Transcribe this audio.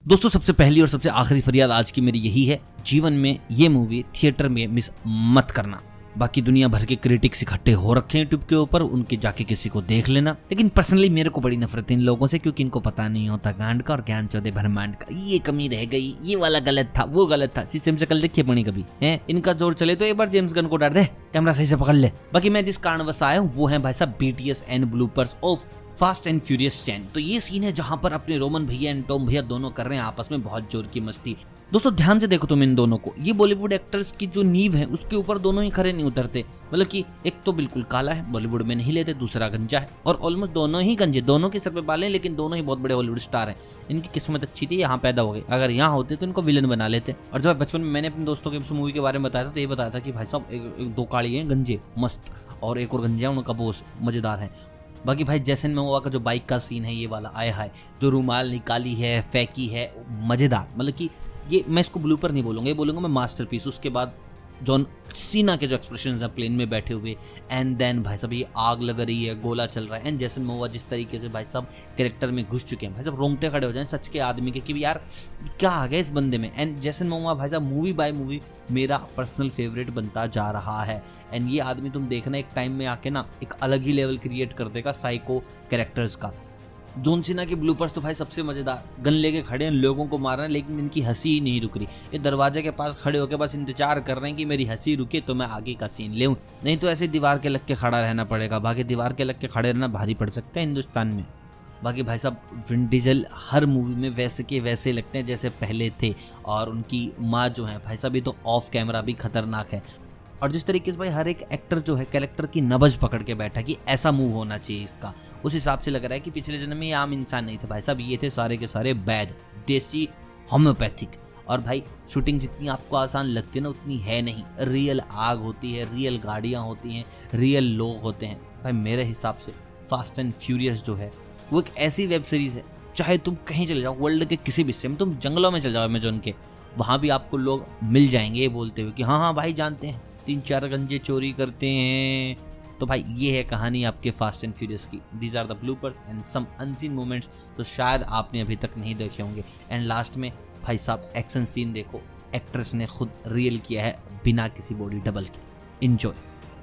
दोस्तों सबसे पहली और सबसे आखिरी फरियाद आज की मेरी यही है, जीवन में ये मूवी थिएटर में मिस मत करना। बाकी दुनिया भर के क्रिटिक्स इकट्ठे हो रखे हैं यूट्यूब के ऊपर, उनके जाके किसी को देख लेना। लेकिन पर्सनली मेरे को बड़ी नफरत है इन लोगों से, क्योंकि इनको पता नहीं होता गांड का और ज्ञान चौधे ब्रह्मांड का। ये कमी रह गई, ये वाला गलत था, वो गलत था। शीशे में शक्ल देखिए बनी कभी है। इनका जोर चले तो एक बार जेम्स गन को डाल दे, कैमरा सही से पकड़ ले। बाकी मैं जिस कारणवश आया हूँ वो है भाई साहब BTS and bloopers of fast and furious 10। तो ये सीन है जहां पर अपने रोमन भैया एंड टॉम भैया दोनों कर रहे हैं आपस में बहुत जोर की मस्ती। दोस्तों ध्यान से देखो तुम इन दोनों को, ये बॉलीवुड एक्टर्स की जो नींव है उसके ऊपर दोनों ही खड़े नहीं उतरते। मतलब कि एक तो बिल्कुल काला है, बॉलीवुड में नहीं लेते, दूसरा गंजा है, और ऑलमोस्ट दोनों ही गंजे, दोनों के सर पे बाल हैं, लेकिन दोनों ही बहुत बड़े हॉलीवुड स्टार हैं। इनकी किस्मत अच्छी थी, यहाँ पैदा हो गए। अगर यहाँ होते तो इनको विलन बना लेते। और जब बचपन में मैंने अपने दोस्तों के मूवी के बारे में बताया था तो ये बताया था कि भाई साहब एक दो काली हैं गंजे मस्त, और एक और गंजा उनका बोस मजेदार है। बाकी भाई जैसन मोमोआ का जो बाइक का सीन है ये वाला आया है, जो रुमाल निकाली है फेंकी है, मजेदार। मतलब कि ये मैं इसको ब्लूपर नहीं बोलूंगा, ये बोलूंगा मैं मास्टरपीस। उसके बाद जॉन सीना के जो एक्सप्रेशन है प्लेन में बैठे हुए, एंड देन भाई साहब ये आग लग रही है, गोला चल रहा है, एंड जैसन मोमोआ जिस तरीके से भाई साहब कैरेक्टर में घुस चुके हैं, भाई साहब रोंगटे खड़े हो जाए सच के आदमी के कि यार क्या आ गया इस बंदे में। एंड जैसन मोमोआ भाई साहब मूवी बाय मूवी मेरा पर्सनल फेवरेट बनता जा रहा है। एंड ये आदमी तुम देखना एक टाइम में आके ना एक अलग ही लेवल क्रिएट कर देगा साइको कैरेक्टर्स का। जॉन सीना के ब्लूपर्स तो भाई सबसे मजेदार, गन लेके खड़े हैं, लोगों को मार रहे हैं, लेकिन इनकी हंसी ही नहीं रुक रही। ये दरवाजे के पास खड़े होकर बस इंतजार कर रहे हैं कि मेरी हंसी रुके तो मैं आगे का सीन लेऊं, नहीं तो ऐसे दीवार के लग के खड़ा रहना पड़ेगा। बाकी दीवार के लग के खड़े रहना भारी पड़ सकता है हिंदुस्तान में। बाकी भाई साहब विन डीजल हर मूवी में वैसे के वैसे लगते हैं जैसे पहले थे, और उनकी माँ जो है भाई साहब ये तो ऑफ कैमरा भी खतरनाक है। और जिस तरीके से भाई हर एक एक्टर जो है कैरेक्टर की नब्ज पकड़ के बैठा कि ऐसा मूव होना चाहिए इसका, उस हिसाब से लग रहा है कि पिछले जन्म में ये आम इंसान नहीं थे भाई साहब, ये थे सारे के सारे वैद्य, देसी, होम्योपैथिक। और भाई शूटिंग जितनी आपको आसान लगती है ना उतनी है नहीं। रियल आग होती है, रियल गाड़ियाँ होती हैं, रियल लोग होते हैं। भाई मेरे हिसाब से फास्ट एंड फ्यूरियस जो है वो एक ऐसी वेब सीरीज है, चाहे तुम कहीं चले जाओ वर्ल्ड के किसी भी हिस्से में, तुम जंगलों में चले जाओ अमेजोन के, वहाँ भी आपको लोग मिल जाएंगे ये बोलते हुए कि हाँ हाँ भाई जानते हैं 3-4 गंजे चोरी करते हैं। तो भाई ये है कहानी आपके फास्ट एंड फ्यूरियस की। These are the bloopers and some unseen moments तो शायद आपने अभी तक नहीं देखे होंगे। एंड लास्ट में भाई साहब एक्शन सीन देखो, एक्ट्रेस ने खुद रियल किया है बिना किसी बॉडी डबल के। एंजॉय।